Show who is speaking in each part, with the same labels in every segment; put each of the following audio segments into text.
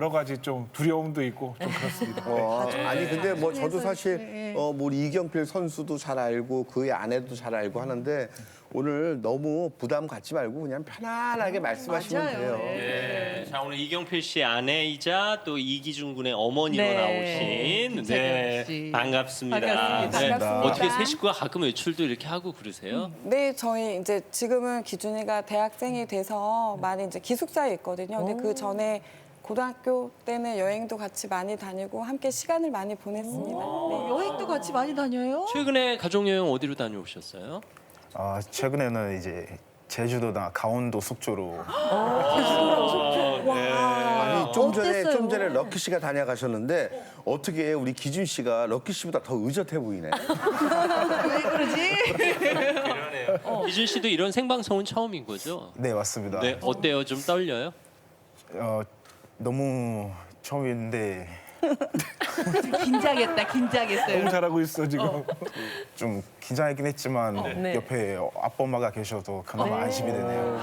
Speaker 1: 여러 가지 좀 두려움도 있고 좀 그렇습니다.
Speaker 2: 아니 근데 뭐 저도 사실
Speaker 3: 네.
Speaker 2: 뭐 우리 이경필 선수도 잘 알고 그의 아내도 잘 알고 하는데 오늘 너무 부담 갖지 말고 그냥 편안하게 말씀하시면
Speaker 3: 맞아요.
Speaker 2: 돼요.
Speaker 4: 네. 자, 오늘 이경필 씨 아내이자 또 이기준 군의 어머니로
Speaker 3: 네.
Speaker 4: 나오신
Speaker 3: 김세경 씨.
Speaker 4: 반갑습니다.
Speaker 3: 반갑습니다.
Speaker 5: 반갑습니다.
Speaker 4: 어떻게 세 식구가 가끔 외출도 이렇게 하고 그러세요?
Speaker 5: 네, 저희 이제 지금은 기준이가 대학생이 돼서 많이 이제 기숙사에 있거든요. 근데 그 전에 고등학교 때는 여행도 같이 많이 다니고 함께 시간을 많이 보냈습니다. 네.
Speaker 3: 여행도 같이 많이 다녀요?
Speaker 4: 최근에 가족 여행 어디로 다녀오셨어요?
Speaker 6: 최근에는 이제 제주도나 강원도 속초로
Speaker 2: 아니 좀
Speaker 3: 어땠어요?
Speaker 2: 전에 럭키 씨가 다녀가셨는데 어떻게 우리 기준 씨가 럭키 씨보다 더 의젓해 보이네.
Speaker 3: 왜 그러지?
Speaker 4: 기준 씨도 이런 생방송은 처음인 거죠?
Speaker 6: 네 맞습니다.
Speaker 4: 네, 어때요? 좀 떨려요?
Speaker 6: 너무 처음인데
Speaker 3: 긴장했다, 긴장했어요.
Speaker 1: 너무 잘하고 있어 지금.
Speaker 6: 좀 긴장하긴 했지만
Speaker 5: 네.
Speaker 6: 옆에 아빠 엄마가 계셔서 그나마 안심이 되네요.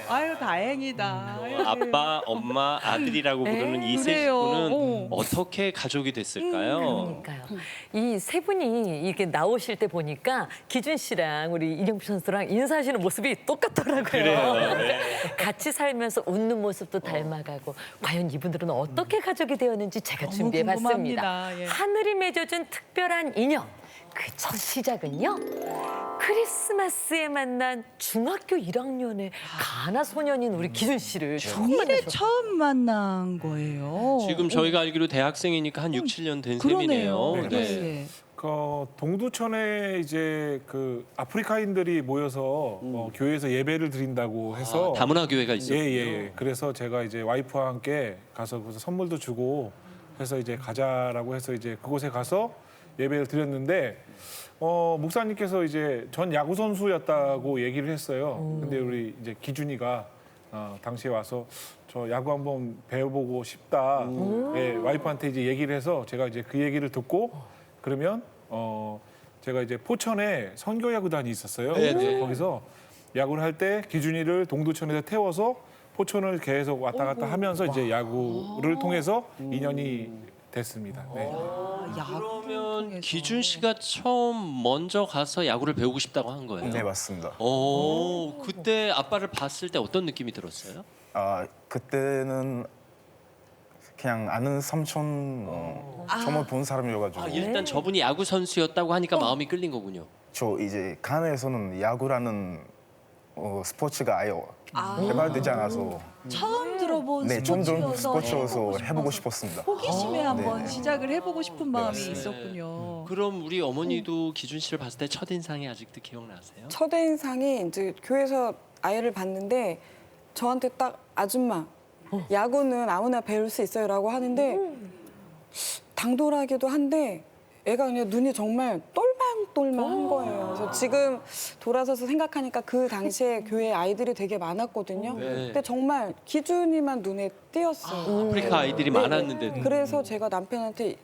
Speaker 3: 아유, 다행이다.
Speaker 4: 아빠, 엄마, 아들이라고 부르는 이 세
Speaker 3: 그래요.
Speaker 4: 식구는 어떻게 가족이 됐을까요?
Speaker 7: 그러니까요. 이 세 분이 이렇게 나오실 때 보니까 기준 씨랑 우리 이경필 선수랑 인사하시는 모습이 똑같더라고요.
Speaker 4: 그래요. 네.
Speaker 7: 같이 살면서 웃는 모습도 닮아가고 과연 이분들은 어떻게 가족이 되었는지 제가
Speaker 3: 너무
Speaker 7: 준비해봤습니다.
Speaker 3: 궁금합니다. 예.
Speaker 7: 하늘이 맺어준 특별한 인연. 그 첫 시작은요. 크리스마스에 만난 중학교 1학년의 가나 소년인 우리 기준 씨를 처음
Speaker 3: 이래
Speaker 7: 만나셨어요.
Speaker 3: 처음 만난 거예요.
Speaker 4: 지금 저희가 알기로 대학생이니까 한 6, 7년 된
Speaker 3: 그러네요.
Speaker 4: 셈이네요.
Speaker 3: 네.
Speaker 1: 그 동두천에 이제 그 아프리카인들이 모여서 교회에서 예배를 드린다고 해서
Speaker 4: 다문화 교회가 있어요.
Speaker 1: 예. 그래서 제가 이제 와이프와 함께 가서 거기서 선물도 주고 해서 이제 가자라고 해서 이제 그곳에 가서 예배를 드렸는데 목사님께서 이제 전 야구 선수였다고 얘기를 했어요. 근데 우리 이제 기준이가 당시에 와서 저 야구 한번 배워보고 싶다. 예, 와이프한테 이제 얘기를 해서 제가 이제 그 얘기를 듣고 그러면 제가 이제 포천에 선교야구단이 있었어요. 그래서 거기서 야구를 할 때 기준이를 동두천에서 태워서 포천을 계속 왔다 갔다 하면서 이제 야구를 통해서 인연이 됐습니다. 네.
Speaker 4: 그러면 기준 씨가 처음 먼저 가서 야구를 배우고 싶다고 한 거예요?
Speaker 6: 네 맞습니다.
Speaker 4: 그때 아빠를 봤을 때 어떤 느낌이 들었어요?
Speaker 6: 그때는 그냥 아는 삼촌 처음 본 사람이어가지고
Speaker 4: 일단 저분이 야구 선수였다고 하니까 마음이 끌린 거군요.
Speaker 6: 저 이제 가나에서는 야구라는 스포츠가 아예 개발되지 않아서
Speaker 3: 처음 들어본
Speaker 6: 네, 처음 들어본
Speaker 3: 스포츠여서
Speaker 6: 스포츠여서 해보고 싶었습니다.
Speaker 3: 호기심에 한번
Speaker 6: 네네.
Speaker 3: 시작을 해보고 싶은 마음이
Speaker 6: 맞습니다.
Speaker 3: 있었군요.
Speaker 4: 그럼 우리 어머니도 기준 씨를 봤을 때 첫인상이 아직도 기억나세요?
Speaker 5: 첫인상이 이제 교회에서 아이를 봤는데 저한테 딱 아줌마 야구는 아무나 배울 수 있어요라고 하는데 당돌하기도 한데 애가 그냥 눈이 정말 똘망똘망한 거예요. 그래서 지금 돌아서서 생각하니까 그 당시에 교회에 아이들이 되게 많았거든요.
Speaker 4: 네.
Speaker 5: 근데 정말 기준이만 눈에 띄었어요.
Speaker 4: 아프리카 아이들이
Speaker 5: 네,
Speaker 4: 많았는데
Speaker 5: 그래서 제가 남편한테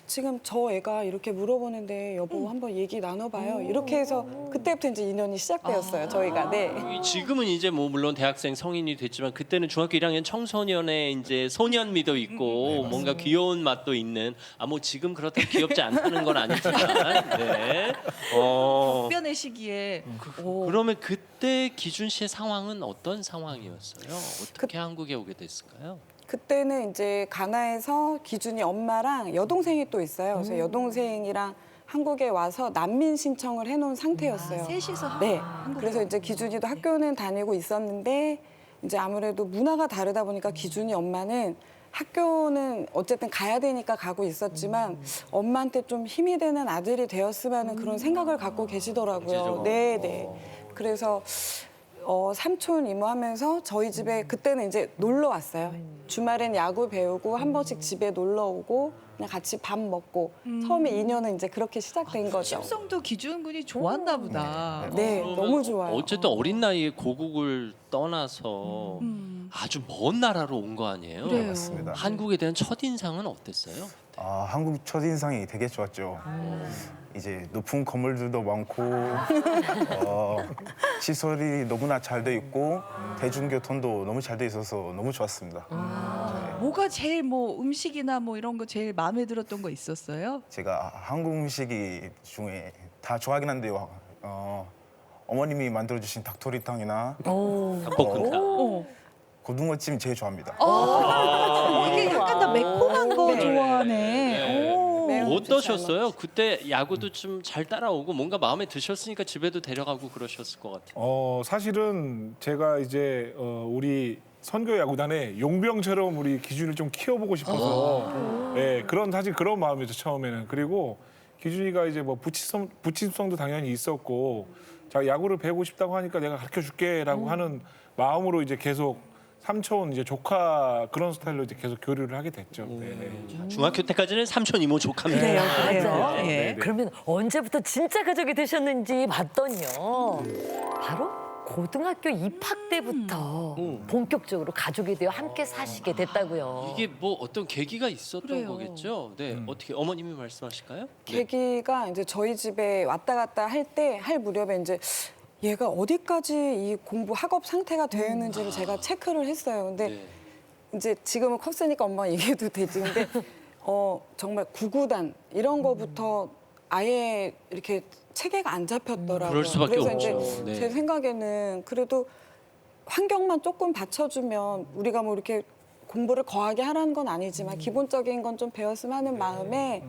Speaker 5: 지금 저 애가 이렇게 물어보는데 여보 한번 얘기 나눠봐요. 이렇게 해서 그때부터 이제 인연이 시작되었어요. 저희가. 네.
Speaker 4: 지금은 이제 뭐 물론 대학생 성인이 됐지만 그때는 중학교 1학년 청소년의 이제 소년미도 있고 뭔가 귀여운 맛도 있는 뭐 지금 그렇다고 귀엽지 않다는 건 아니지만 네.
Speaker 3: 답변의 시기에
Speaker 4: 그러면 그때 기준 씨의 상황은 어떤 상황이었어요? 어떻게 한국에 오게 됐을까요?
Speaker 5: 그때는 이제 가나에서 기준이 엄마랑 여동생이 또 있어요. 그래서 여동생이랑 한국에 와서 난민 신청을 해놓은 상태였어요.
Speaker 3: 셋이서
Speaker 5: 네.
Speaker 3: 한국에
Speaker 5: 그래서 이제 기준이도 학교는 다니고 있었는데 이제 아무래도 문화가 다르다 보니까 기준이 엄마는 학교는 어쨌든 가야 되니까 가고 있었지만 엄마한테 좀 힘이 되는 아들이 되었으면 그런 생각을 갖고 계시더라고요.
Speaker 4: 경제적으로.
Speaker 5: 네. 그래서 삼촌 이모 하면서 저희 집에 그때는 이제 놀러 왔어요. 주말엔 야구 배우고 한 번씩 집에 놀러 오고 그냥 같이 밥 먹고 처음에 인연은 이제 그렇게 시작된 거죠.
Speaker 3: 심성도 기준군이 좋았나 보다.
Speaker 5: 네,
Speaker 4: 그러면
Speaker 5: 너무 좋아요.
Speaker 4: 어쨌든 어린 나이에 고국을 떠나서 아주 먼 나라로 온 거 아니에요?
Speaker 3: 그래요.
Speaker 6: 맞습니다.
Speaker 4: 한국에 대한 첫인상은 어땠어요? 그때?
Speaker 6: 한국 첫인상이 되게 좋았죠. 이제 높은 건물들도 많고 시설이 너무나 잘 돼 있고 대중교통도 너무 잘 돼 있어서 너무 좋았습니다.
Speaker 3: 뭐가 제일 뭐 음식이나 뭐 이런 거 제일 마음에 들었던 거 있었어요?
Speaker 6: 제가 한국 음식이 중에 다 좋아하긴 한데요. 어머님이 만들어주신 닭도리탕이나
Speaker 4: 닭볶음탕.
Speaker 3: 어.
Speaker 6: 고등어찜 제일 좋아합니다.
Speaker 3: 이게 약간 다 매콤한 거
Speaker 5: 네.
Speaker 3: 좋아하네. 오.
Speaker 5: 매운
Speaker 4: 어떠셨어요? 그때 야구도 좀 잘 따라오고 뭔가 마음에 드셨으니까 집에도 데려가고 그러셨을 것 같아요.
Speaker 1: 사실은 제가 이제 우리 선교 야구단에 용병처럼 우리 기준을 좀 키워보고 싶어서 예, 사실 그런 마음이었죠 처음에는. 그리고 기준이가 이제 뭐 부친성도 당연히 있었고 자 야구를 배우고 싶다고 하니까 내가 가르쳐 줄게라고 하는 마음으로 이제 계속 삼촌 이제 조카 그런 스타일로 이제 계속 교류를 하게 됐죠. 네.
Speaker 4: 중학교 때까지는 삼촌 이모 조카입니다.
Speaker 3: 그래요,
Speaker 7: 맞아요.
Speaker 3: 그래요. 예.
Speaker 7: 그러면 언제부터 진짜 가족이 되셨는지 봤더니요. 바로 고등학교 입학 때부터 본격적으로 가족이 되어 함께 사시게 됐다고요.
Speaker 4: 이게 뭐 어떤 계기가 있었던
Speaker 3: 그래요.
Speaker 4: 거겠죠? 네, 어떻게 어머님이 말씀하실까요? 네.
Speaker 5: 계기가 이제 저희 집에 왔다 갔다 할 무렵에 이제 얘가 어디까지 이 공부 학업 상태가 되어 있는지를 제가 체크를 했어요. 근데
Speaker 4: 네.
Speaker 5: 이제 지금은 컸으니까 엄마가 얘기해도 되지. 근데 정말 구구단 이런 거부터 아예 이렇게 체계가 안 잡혔더라고요.
Speaker 4: 그럴 수밖에
Speaker 5: 그래서
Speaker 4: 없죠.
Speaker 5: 이제
Speaker 4: 네.
Speaker 5: 제 생각에는 그래도 환경만 조금 받쳐주면 우리가 뭐 이렇게 공부를 거하게 하라는 건 아니지만 기본적인 건 좀 배웠으면 하는 마음에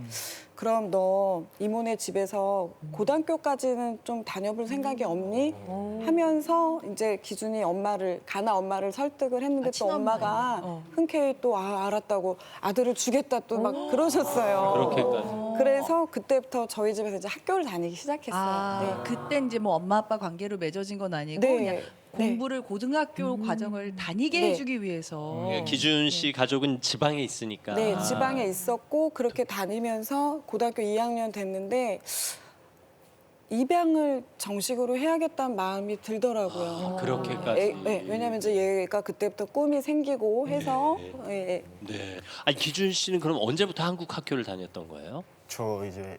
Speaker 5: 그럼 너 이모네 집에서 고등학교까지는 좀 다녀볼 생각이 없니? 하면서 이제 기준이 가나 엄마를 설득을 했는데 또
Speaker 3: 친엄마예요.
Speaker 5: 엄마가 흔쾌히 또 알았다고 아들을 주겠다 또 막 그러셨어요.
Speaker 4: 그렇게까지.
Speaker 5: 그래서 그때부터 저희 집에서 이제 학교를 다니기 시작했어요.
Speaker 3: 아, 그때 이제 뭐 엄마 아빠 관계로 맺어진 건 아니고
Speaker 5: 네.
Speaker 3: 그냥
Speaker 5: 네.
Speaker 3: 공부를 고등학교 과정을 다니게
Speaker 5: 네.
Speaker 3: 해주기 위해서.
Speaker 4: 예, 기준 씨 가족은 지방에 있으니까.
Speaker 5: 네, 지방에 있었고 그렇게 다니면서 고등학교 2학년 됐는데 입양을 정식으로 해야겠다는 마음이 들더라고요.
Speaker 4: 그렇게까지.
Speaker 5: 네, 왜냐면 이제 얘가 그때부터 꿈이 생기고 해서 예.
Speaker 4: 네. 아니 기준 씨는 그럼 언제부터 한국 학교를 다녔던 거예요?
Speaker 6: 저 이제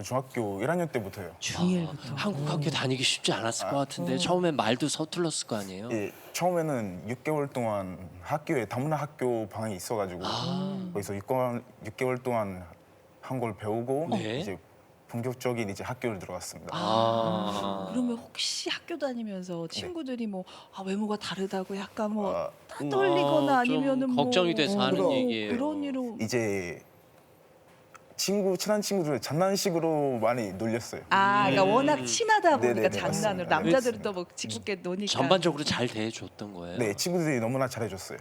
Speaker 6: 중학교 1학년 때부터요.
Speaker 3: 중1부터.
Speaker 4: 한국 학교 다니기 쉽지 않았을 것 같은데 처음엔 말도 서툴렀을 거 아니에요?
Speaker 6: 예, 처음에는 6개월 동안 학교에 다문화 학교 방이 있어가지고 거기서 6개월 동안 한국어를 배우고
Speaker 4: 네.
Speaker 6: 이제 본격적인 이제 학교를 들어갔습니다.
Speaker 3: 그러면 혹시 학교 다니면서 친구들이 뭐 외모가 다르다고 약간 뭐
Speaker 6: 아,
Speaker 3: 떠올리거나
Speaker 4: 좀
Speaker 3: 아니면은
Speaker 4: 걱정이 돼서 하는
Speaker 5: 그럼.
Speaker 4: 얘기예요.
Speaker 3: 그런 일로
Speaker 6: 이제 친한 친구들 장난식으로 많이 놀렸어요.
Speaker 3: 그러니까 워낙 친하다 보니까
Speaker 6: 네네네,
Speaker 3: 장난으로
Speaker 6: 맞습니다.
Speaker 3: 남자들은 또 뭐 짓궂게 노니까.
Speaker 4: 전반적으로 잘 대해줬던 거예요.
Speaker 6: 네, 친구들이 너무나 잘해줬어요.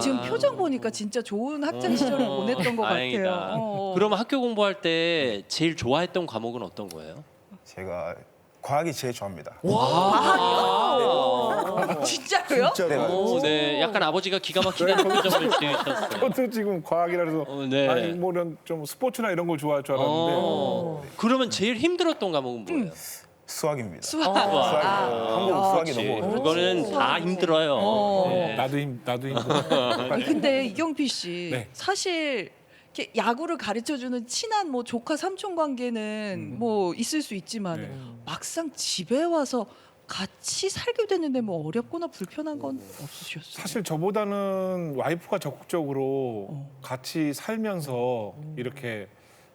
Speaker 3: 지금 표정 보니까 진짜 좋은 학창 시절을 보냈던 것
Speaker 4: 다행이다.
Speaker 3: 같아요.
Speaker 4: 그럼 학교 공부할 때 제일 좋아했던 과목은 어떤 거예요?
Speaker 6: 제가 과학이 제일 좋아합니다.
Speaker 3: 진짜로요?
Speaker 6: 네, 맞아요.
Speaker 4: 네, 약간 아버지가 기가 막히게 하는 표정을 지으셨어요.
Speaker 1: 저도 지금 과학이라 해서
Speaker 4: 네.
Speaker 1: 아니 뭐 이런 좀 스포츠나 이런 걸 좋아할 줄 알았는데
Speaker 4: 그러면 제일 힘들었던 과목은 뭐예요?
Speaker 6: 수학입니다.
Speaker 3: 수학.
Speaker 6: 한국 수학이
Speaker 4: 그렇지.
Speaker 6: 너무 어려워요.
Speaker 4: 그거는 다 힘들어요. 네.
Speaker 1: 나도 힘들어.
Speaker 3: 근데 이경필 씨
Speaker 1: 네.
Speaker 3: 사실 이렇게 야구를 가르쳐 주는 친한 뭐 조카 삼촌 관계는 뭐 있을 수 있지만
Speaker 1: 네.
Speaker 3: 막상 집에 와서 같이 살게 됐는데 뭐 어렵거나 불편한 건 없으셨어요?
Speaker 1: 사실 저보다는 와이프가 적극적으로 같이 살면서 이렇게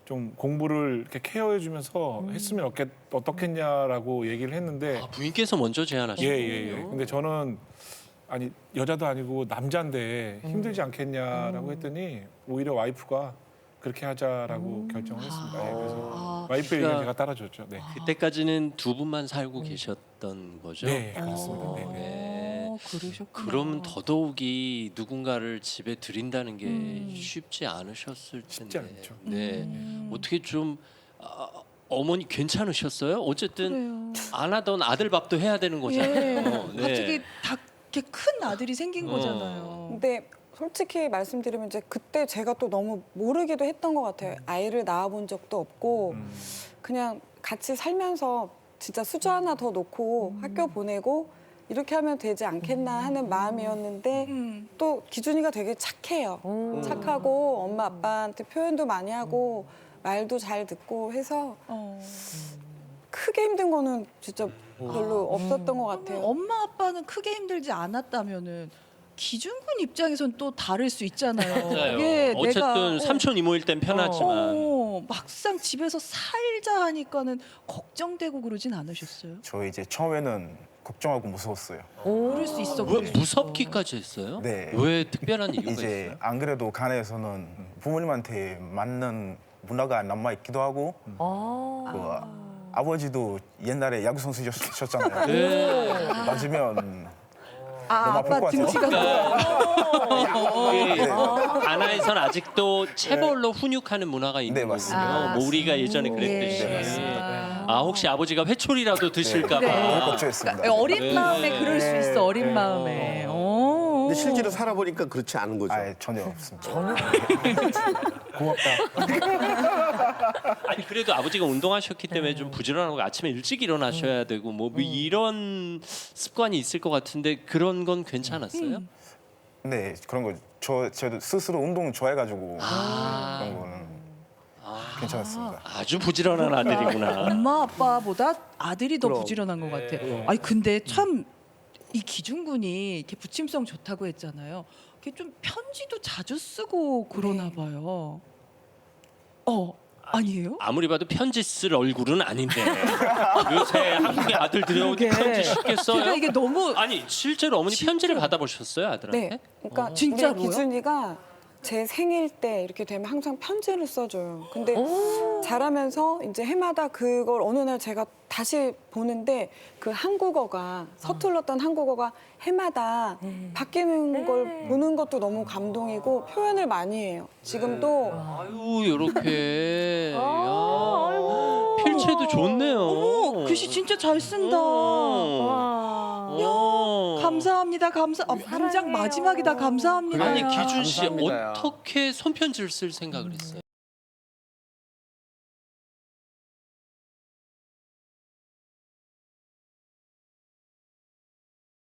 Speaker 1: 좀 공부를 이렇게 케어해주면서 했으면 어떻겠냐라고 얘기를 했는데
Speaker 4: 부인께서 먼저 제안하셨어요.
Speaker 1: 예. 근데 저는 아니 여자도 아니고 남자인데 힘들지 않겠냐라고 했더니 오히려 와이프가 그렇게 하자라고 결정을 했습니다. 예, 그래서 와이프의 의견 제가 따라줬죠. 네.
Speaker 4: 그때까지는 두 분만 살고 계셨던 거죠?
Speaker 1: 네, 그렇습니다. 네, 네.
Speaker 3: 그러셨구나.
Speaker 4: 그럼 더더욱이 누군가를 집에 들인다는 게 쉽지 않으셨을 텐데.
Speaker 1: 쉽지 않죠.
Speaker 4: 네. 어떻게 좀 어머니 괜찮으셨어요? 어쨌든 안 하던 아들 밥도 해야 되는 거잖아요. 네.
Speaker 3: 갑자기 다 이렇게 큰 아들이 생긴 거잖아요.
Speaker 5: 근데 솔직히 말씀드리면 이제 그때 제가 또 너무 모르기도 했던 것 같아요. 아이를 낳아본 적도 없고 그냥 같이 살면서 진짜 수저 하나 더 놓고 학교 보내고 이렇게 하면 되지 않겠나 하는 마음이었는데 또 기준이가 되게 착해요. 착하고 엄마 아빠한테 표현도 많이 하고 말도 잘 듣고 해서 크게 힘든 거는 진짜 별로 없었던 것 같아요.
Speaker 3: 엄마 아빠는 크게 힘들지 않았다면은 기준군 입장에선 또 다를 수 있잖아요.
Speaker 4: 맞아요.
Speaker 3: 그게
Speaker 4: 어쨌든 삼촌 이모일 땐 편하지만
Speaker 3: 막상 집에서 살자 하니까는 걱정되고 그러진 않으셨어요?
Speaker 6: 저 이제 처음에는 걱정하고 무서웠어요.
Speaker 3: 그럴 수 있어.
Speaker 4: 왜
Speaker 3: 그럴 수 있어.
Speaker 4: 무섭기까지 했어요?
Speaker 6: 네.
Speaker 4: 왜 특별한 이유가
Speaker 6: 이제
Speaker 4: 있어요?
Speaker 6: 안 그래도 가나에서는 부모님한테 맞는 문화가 남아 있기도 하고 그 아버지도 옛날에 야구 선수셨잖아요.
Speaker 4: 네.
Speaker 6: 맞으면
Speaker 3: 아,
Speaker 6: 너무 아플
Speaker 3: 아빠
Speaker 6: 것 같아요.
Speaker 3: 등치가
Speaker 4: 네. 가나에선 아직도 체벌로 훈육하는 문화가 있는
Speaker 6: 네, 맞습니다.
Speaker 4: 거군요. 뭐 우리가 예전에
Speaker 3: 예.
Speaker 4: 그랬듯이.
Speaker 6: 네, 맞습니다.
Speaker 4: 아 혹시 아버지가 회초리라도 드실까
Speaker 6: 너무
Speaker 4: 봐.
Speaker 6: 걱정했습니다.
Speaker 3: 그러니까 어린
Speaker 4: 네.
Speaker 3: 마음에 그럴 수 있어. 어린 마음에. 오.
Speaker 2: 근데 실제로 살아보니까 그렇지 않은 거죠.
Speaker 6: 아예 전혀 없습니다.
Speaker 1: 고맙다.
Speaker 4: 아니 그래도 아버지가 운동하셨기 때문에 좀 부지런하고 아침에 일찍 일어나셔야 되고 뭐 이런 습관이 있을 것 같은데 그런 건 괜찮았어요?
Speaker 6: 네 그런 거 저도 스스로 운동 좋아해가지고
Speaker 4: 아.
Speaker 6: 그런 거는 괜찮았습니다.
Speaker 4: 아주 부지런한 아들이구나.
Speaker 3: 엄마 아빠보다 아들이 더
Speaker 2: 그럼.
Speaker 3: 부지런한 것 같아. 아니 근데 참 이 기준군이 이렇게 부침성 좋다고 했잖아요. 이게 좀 편지도 자주 쓰고 그러나 봐요. 아니에요?
Speaker 4: 아무리 봐도 편지 쓸 얼굴은 아닌데 요새 한국의 아들들이 어디
Speaker 3: 그러게.
Speaker 4: 편지 쓰겠어요?
Speaker 3: 제가 이게 너무
Speaker 4: 아니 실제로 어머니 편지를 받아보셨어요 아들한테?
Speaker 5: 네, 그러니까
Speaker 3: 진짜로요?
Speaker 5: 우리 기준이가 제 생일 때 이렇게 되면 항상 편지를 써줘요. 근데 자라면서 이제 해마다 그걸 어느 날 제가 다시 보는데 그 한국어가 서툴렀던 한국어가 해마다 바뀌는 걸 보는 것도 너무 감동이고 표현을 많이 해요. 지금도
Speaker 4: 아유 이렇게 필체도 좋네요.
Speaker 3: 어머, 글씨 진짜 잘 쓴다. 감사합니다. 문장 마지막이다. 감사합니다.
Speaker 4: 아니 기준 씨
Speaker 2: 감사합니다요.
Speaker 4: 어떻게 손편지를 쓸 생각을 했어요?